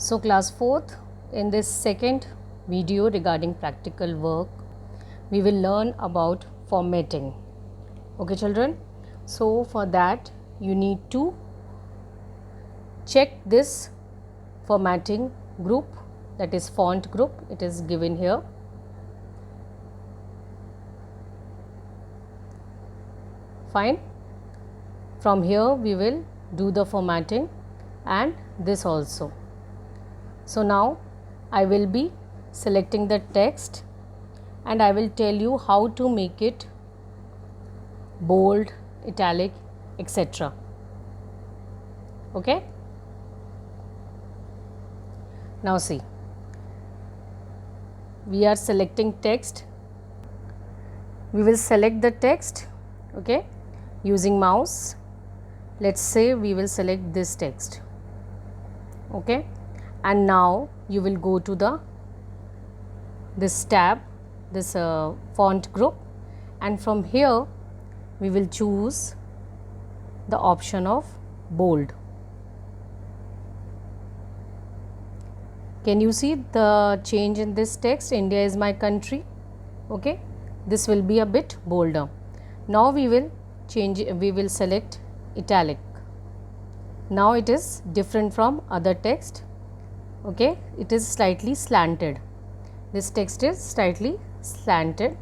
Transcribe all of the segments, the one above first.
So class 4th, in this second video regarding practical work, we will learn about formatting. Okay children, so for that you need to check this formatting group, that is font group. It is given here. Fine. From here we will do the formatting and this also. So now I will be selecting the text and I will tell you how to make it bold, italic, etc. Okay. Now see, we are selecting text. We will select the text, okay, using mouse. Let's say we will select this text, okay, and now you will go to this tab, this font group, and from here we will choose the option of bold. Can you see the change in this text? India is my country, okay. This will be a bit bolder. Now we will change, we will select italic. Now it is different from other text, okay. It is slightly slanted. This text is slightly slanted,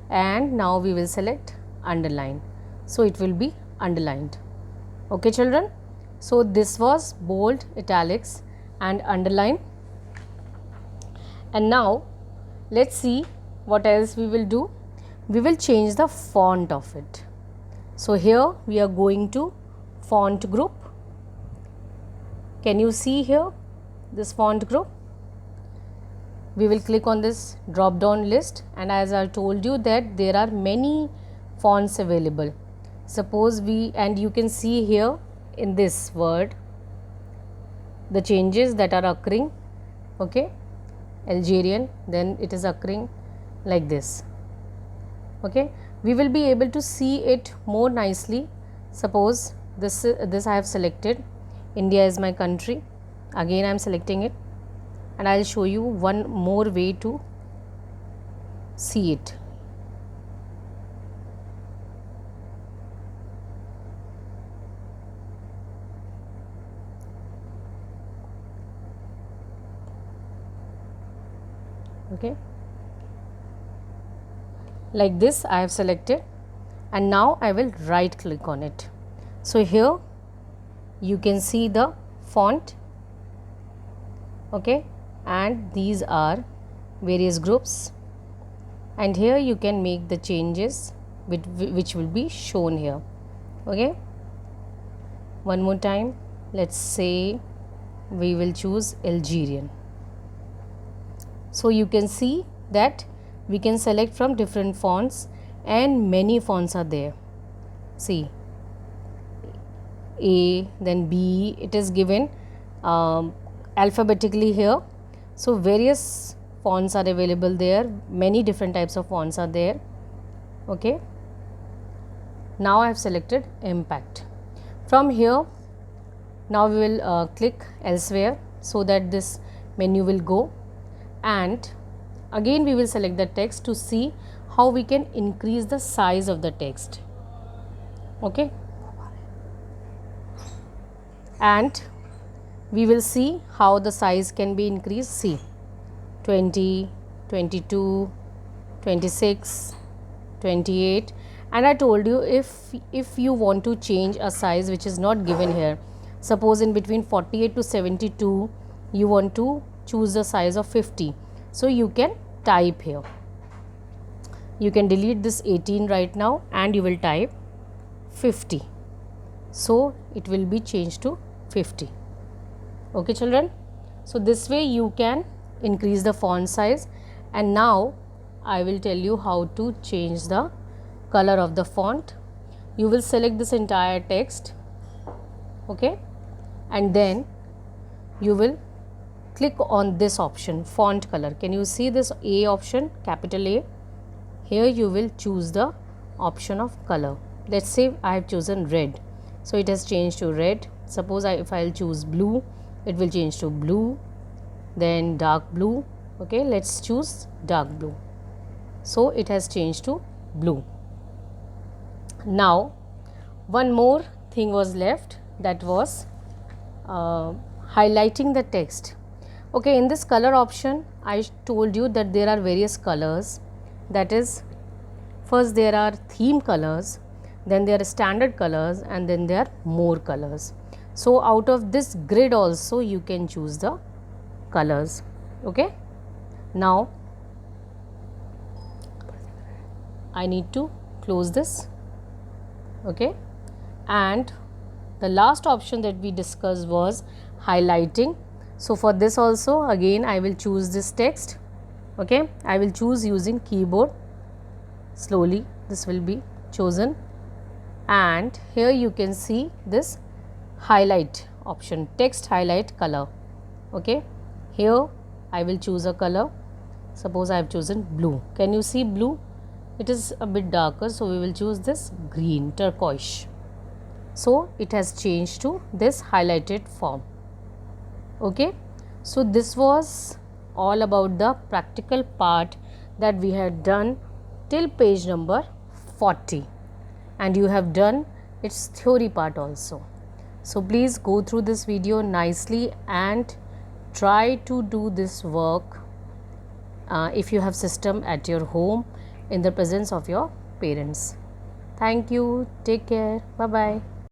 and now we will select underline. So it will be underlined. Okay children. So this was bold, italics and underline. And now let's see what else we will do. We will change the font of it. So here we are going to font group. Can you see here this font group? We will click on this drop down list, and as I told you that there are many fonts available. Suppose we, and you can see here in this word the changes that are occurring, okay. Algerian, then it is occurring like this, okay. We will be able to see it more nicely. Suppose this I have selected, India is my country. Again I am selecting it, and I will show you one more way to see it. Okay, like this I have selected, and now I will right click on it. So here you can see the font, okay, and these are various groups, and here you can make the changes which will be shown here, okay. One more time, let's say we will choose Algerian. So you can see that we can select from different fonts, and many fonts are there. See, A, then B, it is given alphabetically here. So various fonts are available there, many different types of fonts are there, okay. Now I have selected impact. From here now we will click elsewhere, so that this menu will go, and again we will select the text to see how we can increase the size of the text, okay. And we will see how the size can be increased. See, 20, 22, 26, 28, and I told you if you want to change a size which is not given here, suppose in between 48 to 72 you want to choose the size of 50, so you can type here. You can delete this 18 right now and you will type 50, so it will be changed to 50, okay children. So this way you can increase the font size. And now I will tell you how to change the color of the font. You will select this entire text, okay, and then you will click on this option, font color. Can you see this A option, capital A? Here you will choose the option of color. Let's say I have chosen red, so it has changed to red. Suppose if I will choose blue, it will change to blue. then dark blue. Okay, let's choose dark blue. So it has changed to blue. Now one more thing was left, that was highlighting the text. Okay, in this color option I told you that there are various colors, that is, first there are theme colors, then there are standard colors, and then there are more colors. So out of this grid also you can choose the colors. Okay, now I need to close this. Okay, and the last option that we discussed was highlighting. So for this also again I will choose this text. Okay, I will choose using keyboard. Slowly this will be chosen, and here you can see this highlight option, text highlight color. Okay, here I will choose a color. Suppose I have chosen blue. Can you see blue? It is a bit darker, so we will choose this green, turquoise. So it has changed to this highlighted form. Okay, so this was all about the practical part that we had done till page number 40, and you have done its theory part also. So please go through this video nicely and try to do this work if you have system at your home in the presence of your parents. Thank you. Take care. Bye bye.